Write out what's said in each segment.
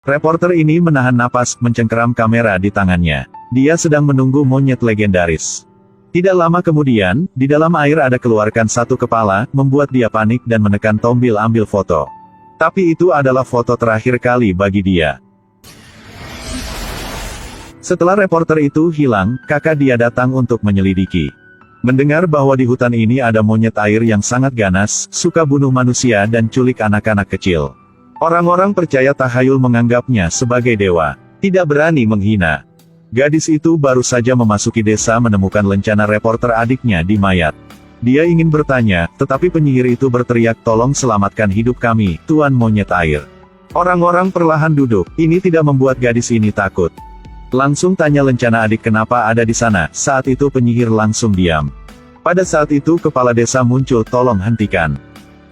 Reporter ini menahan napas, mencengkeram kamera di tangannya. Dia sedang menunggu monyet legendaris. Tidak lama kemudian, di dalam air ada keluarkan satu kepala, membuat dia panik dan menekan tombol ambil foto. Tapi itu adalah foto terakhir kali bagi dia. Setelah reporter itu hilang, kakak dia datang untuk menyelidiki. Mendengar bahwa di hutan ini ada monyet air yang sangat ganas, suka bunuh manusia dan culik anak-anak kecil. Orang-orang percaya takhayul menganggapnya sebagai dewa, tidak berani menghina. Gadis itu baru saja memasuki desa menemukan lencana reporter adiknya di mayat. Dia ingin bertanya, tetapi penyihir itu berteriak, "Tolong selamatkan hidup kami, Tuan Monyet Air." Orang-orang perlahan duduk, ini tidak membuat gadis ini takut. Langsung tanya lencana adik kenapa ada di sana, saat itu penyihir langsung diam. Pada saat itu kepala desa muncul, "Tolong hentikan."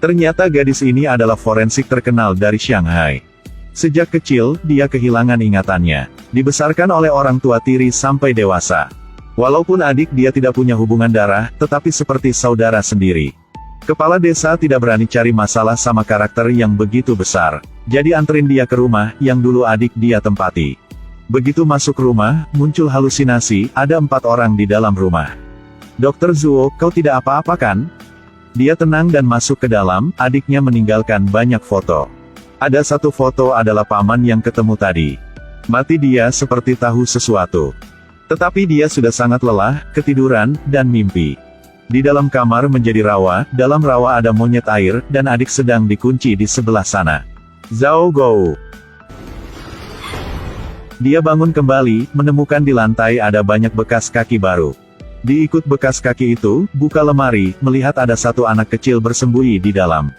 Ternyata gadis ini adalah forensik terkenal dari Shanghai. Sejak kecil, dia kehilangan ingatannya. Dibesarkan oleh orang tua tiri sampai dewasa. Walaupun adik dia tidak punya hubungan darah, tetapi seperti saudara sendiri. Kepala desa tidak berani cari masalah sama karakter yang begitu besar. Jadi anterin dia ke rumah, yang dulu adik dia tempati. Begitu masuk rumah, muncul halusinasi, ada 4 orang di dalam rumah. "Dokter Zuo, kau tidak apa-apa kan?" Dia tenang dan masuk ke dalam, adiknya meninggalkan banyak foto. Ada satu foto adalah paman yang ketemu tadi. Mati dia seperti tahu sesuatu. Tetapi dia sudah sangat lelah, ketiduran, dan mimpi. Di dalam kamar menjadi rawa, dalam rawa ada monyet air, dan adik sedang dikunci di sebelah sana. Zhao Gou. Dia bangun kembali, menemukan di lantai ada banyak bekas kaki baru. Diikut bekas kaki itu, buka lemari, melihat ada satu anak kecil bersembunyi di dalam.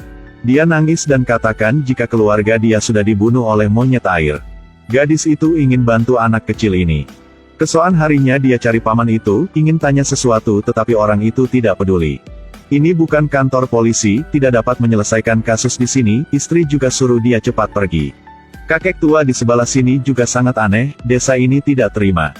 Dia nangis dan katakan jika keluarga dia sudah dibunuh oleh monyet air. Gadis itu ingin bantu anak kecil ini. Keesokan harinya dia cari paman itu, ingin tanya sesuatu tetapi orang itu tidak peduli. Ini bukan kantor polisi, tidak dapat menyelesaikan kasus di sini, istri juga suruh dia cepat pergi. Kakek tua di sebelah sini juga sangat aneh, desa ini tidak terima.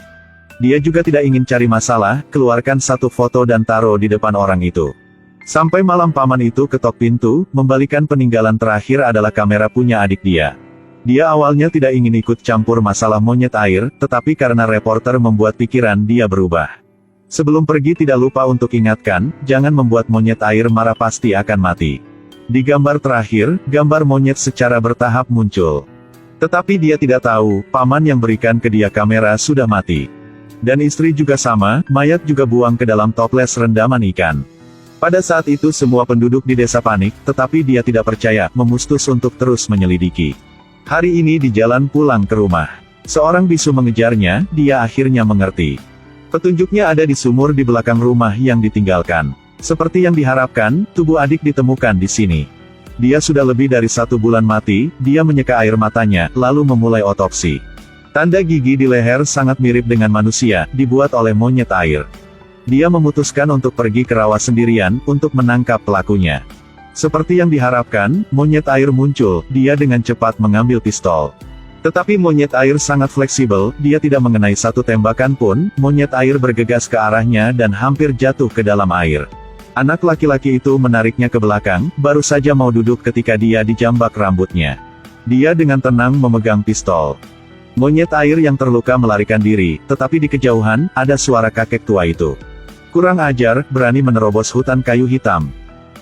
Dia juga tidak ingin cari masalah, keluarkan satu foto dan taruh di depan orang itu. Sampai malam paman itu ketok pintu, membalikan peninggalan terakhir adalah kamera punya adik dia. Dia awalnya tidak ingin ikut campur masalah monyet air, tetapi karena reporter membuat pikiran dia berubah. Sebelum pergi tidak lupa untuk ingatkan, jangan membuat monyet air marah pasti akan mati. Di gambar terakhir, gambar monyet secara bertahap muncul. Tetapi dia tidak tahu, paman yang berikan ke dia kamera sudah mati. Dan istri juga sama, mayat juga buang ke dalam toples rendaman ikan. Pada saat itu semua penduduk di desa panik, tetapi dia tidak percaya, memutus untuk terus menyelidiki. Hari ini di jalan pulang ke rumah. Seorang bisu mengejarnya, dia akhirnya mengerti. Petunjuknya ada di sumur di belakang rumah yang ditinggalkan. Seperti yang diharapkan, tubuh adik ditemukan di sini. Dia sudah lebih dari 1 bulan mati, dia menyeka air matanya, lalu memulai otopsi. Tanda gigi di leher sangat mirip dengan manusia, dibuat oleh monyet air. Dia memutuskan untuk pergi ke rawa sendirian, untuk menangkap pelakunya. Seperti yang diharapkan, monyet air muncul, dia dengan cepat mengambil pistol. Tetapi monyet air sangat fleksibel, dia tidak mengenai satu tembakan pun, monyet air bergegas ke arahnya dan hampir jatuh ke dalam air. Anak laki-laki itu menariknya ke belakang, baru saja mau duduk ketika dia dijambak rambutnya. Dia dengan tenang memegang pistol. Monyet air yang terluka melarikan diri, tetapi di kejauhan, ada suara kakek tua itu. Kurang ajar, berani menerobos hutan kayu hitam.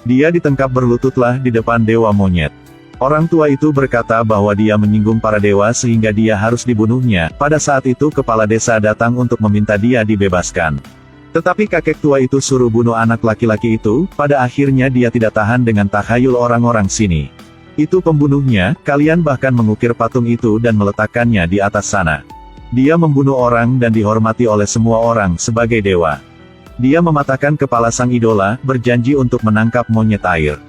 Dia ditangkap berlututlah di depan dewa monyet. Orang tua itu berkata bahwa dia menyinggung para dewa sehingga dia harus dibunuhnya. Pada saat itu kepala desa datang untuk meminta dia dibebaskan. Tetapi kakek tua itu suruh bunuh anak laki-laki itu, pada akhirnya dia tidak tahan dengan takhayul orang-orang sini. Itu pembunuhnya, kalian bahkan mengukir patung itu dan meletakkannya di atas sana. Dia membunuh orang dan dihormati oleh semua orang sebagai dewa. Dia mematahkan kepala sang idola, berjanji untuk menangkap monyet air.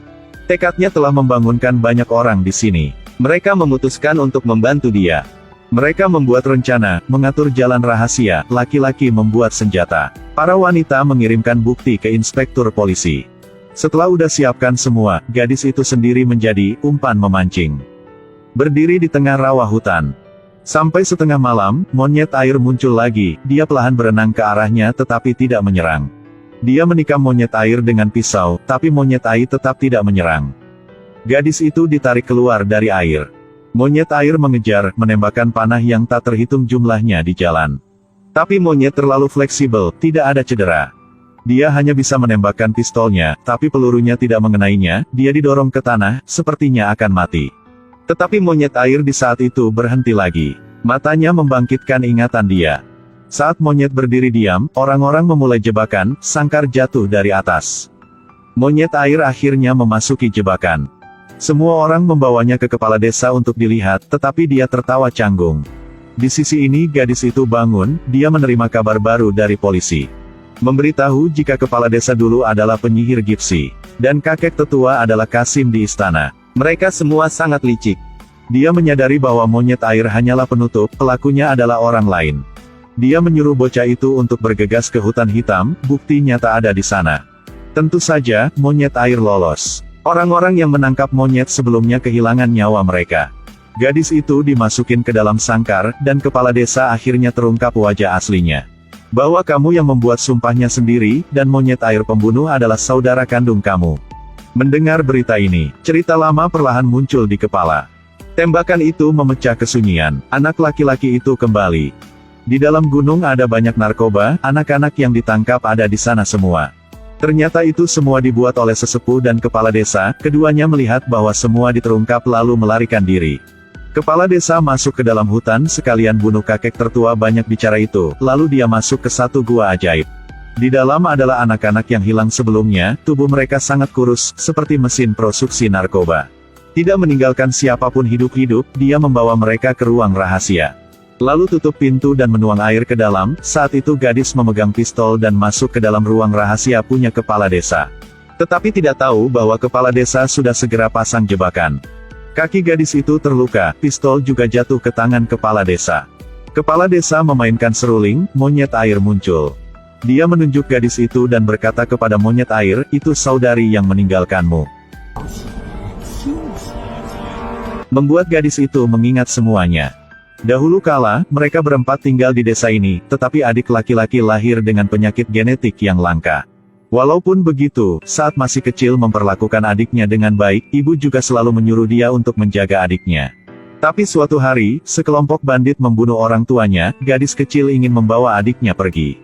Tekadnya telah membangunkan banyak orang di sini. Mereka memutuskan untuk membantu dia. Mereka membuat rencana, mengatur jalan rahasia, laki-laki membuat senjata. Para wanita mengirimkan bukti ke inspektur polisi. Setelah udah siapkan semua, gadis itu sendiri menjadi umpan memancing. Berdiri di tengah rawa hutan. Sampai setengah malam, monyet air muncul lagi, dia perlahan berenang ke arahnya tetapi tidak menyerang. Dia menikam monyet air dengan pisau, tapi monyet air tetap tidak menyerang. Gadis itu ditarik keluar dari air. Monyet air mengejar, menembakkan panah yang tak terhitung jumlahnya di jalan. Tapi monyet terlalu fleksibel, tidak ada cedera. Dia hanya bisa menembakkan pistolnya, tapi pelurunya tidak mengenainya, dia didorong ke tanah, sepertinya akan mati. Tetapi monyet air di saat itu berhenti lagi. Matanya membangkitkan ingatan dia. Saat monyet berdiri diam, orang-orang memulai jebakan, sangkar jatuh dari atas. Monyet air akhirnya memasuki jebakan. Semua orang membawanya ke kepala desa untuk dilihat, tetapi dia tertawa canggung. Di sisi ini gadis itu bangun, dia menerima kabar baru dari polisi. Memberitahu jika kepala desa dulu adalah penyihir Gipsy. Dan kakek tetua adalah Kasim di istana. Mereka semua sangat licik. Dia menyadari bahwa monyet air hanyalah penutup, pelakunya adalah orang lain. Dia menyuruh bocah itu untuk bergegas ke hutan hitam, bukti nyata ada di sana. Tentu saja, monyet air lolos. Orang-orang yang menangkap monyet sebelumnya kehilangan nyawa mereka. Gadis itu dimasukin ke dalam sangkar, dan kepala desa akhirnya terungkap wajah aslinya. Bahwa kamu yang membuat sumpahnya sendiri, dan monyet air pembunuh adalah saudara kandung kamu. Mendengar berita ini, cerita lama perlahan muncul di kepala. Tembakan itu memecah kesunyian, anak laki-laki itu kembali. Di dalam gunung ada banyak narkoba, anak-anak yang ditangkap ada di sana semua. Ternyata itu semua dibuat oleh sesepuh dan kepala desa, keduanya melihat bahwa semua diterungkap lalu melarikan diri. Kepala desa masuk ke dalam hutan sekalian bunuh kakek tertua banyak bicara itu, lalu dia masuk ke satu gua ajaib. Di dalam adalah anak-anak yang hilang sebelumnya, tubuh mereka sangat kurus, seperti mesin produksi narkoba. Tidak meninggalkan siapapun hidup-hidup, dia membawa mereka ke ruang rahasia. Lalu tutup pintu dan menuang air ke dalam, saat itu gadis memegang pistol dan masuk ke dalam ruang rahasia punya kepala desa. Tetapi tidak tahu bahwa kepala desa sudah segera pasang jebakan. Kaki gadis itu terluka, pistol juga jatuh ke tangan kepala desa. Kepala desa memainkan seruling, monyet air muncul. Dia menunjuk gadis itu dan berkata kepada monyet air, itu saudari yang meninggalkanmu. Membuat gadis itu mengingat semuanya. Dahulu kala, mereka berempat tinggal di desa ini, tetapi adik laki-laki lahir dengan penyakit genetik yang langka. Walaupun begitu, saat masih kecil memperlakukan adiknya dengan baik, ibu juga selalu menyuruh dia untuk menjaga adiknya. Tapi suatu hari, sekelompok bandit membunuh orang tuanya, gadis kecil ingin membawa adiknya pergi.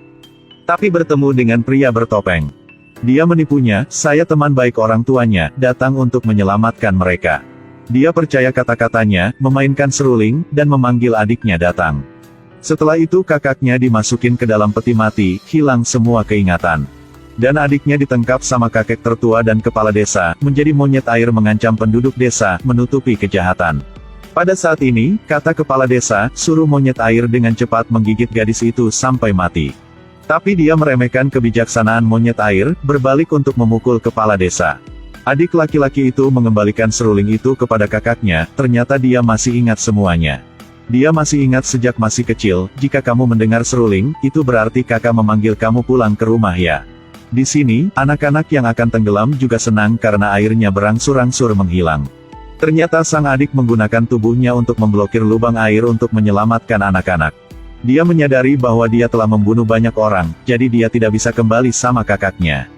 Tapi bertemu dengan pria bertopeng. Dia menipunya, saya teman baik orang tuanya, datang untuk menyelamatkan mereka. Dia percaya kata-katanya, memainkan seruling, dan memanggil adiknya datang. Setelah itu kakaknya dimasukin ke dalam peti mati, hilang semua keingatan. Dan adiknya ditangkap sama kakek tertua dan kepala desa, menjadi monyet air mengancam penduduk desa, menutupi kejahatan. Pada saat ini, kata kepala desa, suruh monyet air dengan cepat menggigit gadis itu sampai mati. Tapi dia meremehkan kebijaksanaan monyet air, berbalik untuk memukul kepala desa. Adik laki-laki itu mengembalikan seruling itu kepada kakaknya, ternyata dia masih ingat semuanya. Dia masih ingat sejak masih kecil, jika kamu mendengar seruling, itu berarti kakak memanggil kamu pulang ke rumah ya. Di sini, anak-anak yang akan tenggelam juga senang karena airnya berangsur-angsur menghilang. Ternyata sang adik menggunakan tubuhnya untuk memblokir lubang air untuk menyelamatkan anak-anak. Dia menyadari bahwa dia telah membunuh banyak orang, jadi dia tidak bisa kembali sama kakaknya.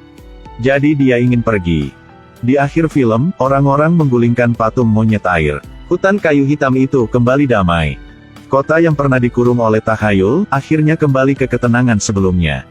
Jadi dia ingin pergi. Di akhir film, orang-orang menggulingkan patung monyet air. Hutan kayu hitam itu kembali damai. Kota yang pernah dikurung oleh takhayul, akhirnya kembali ke ketenangan sebelumnya.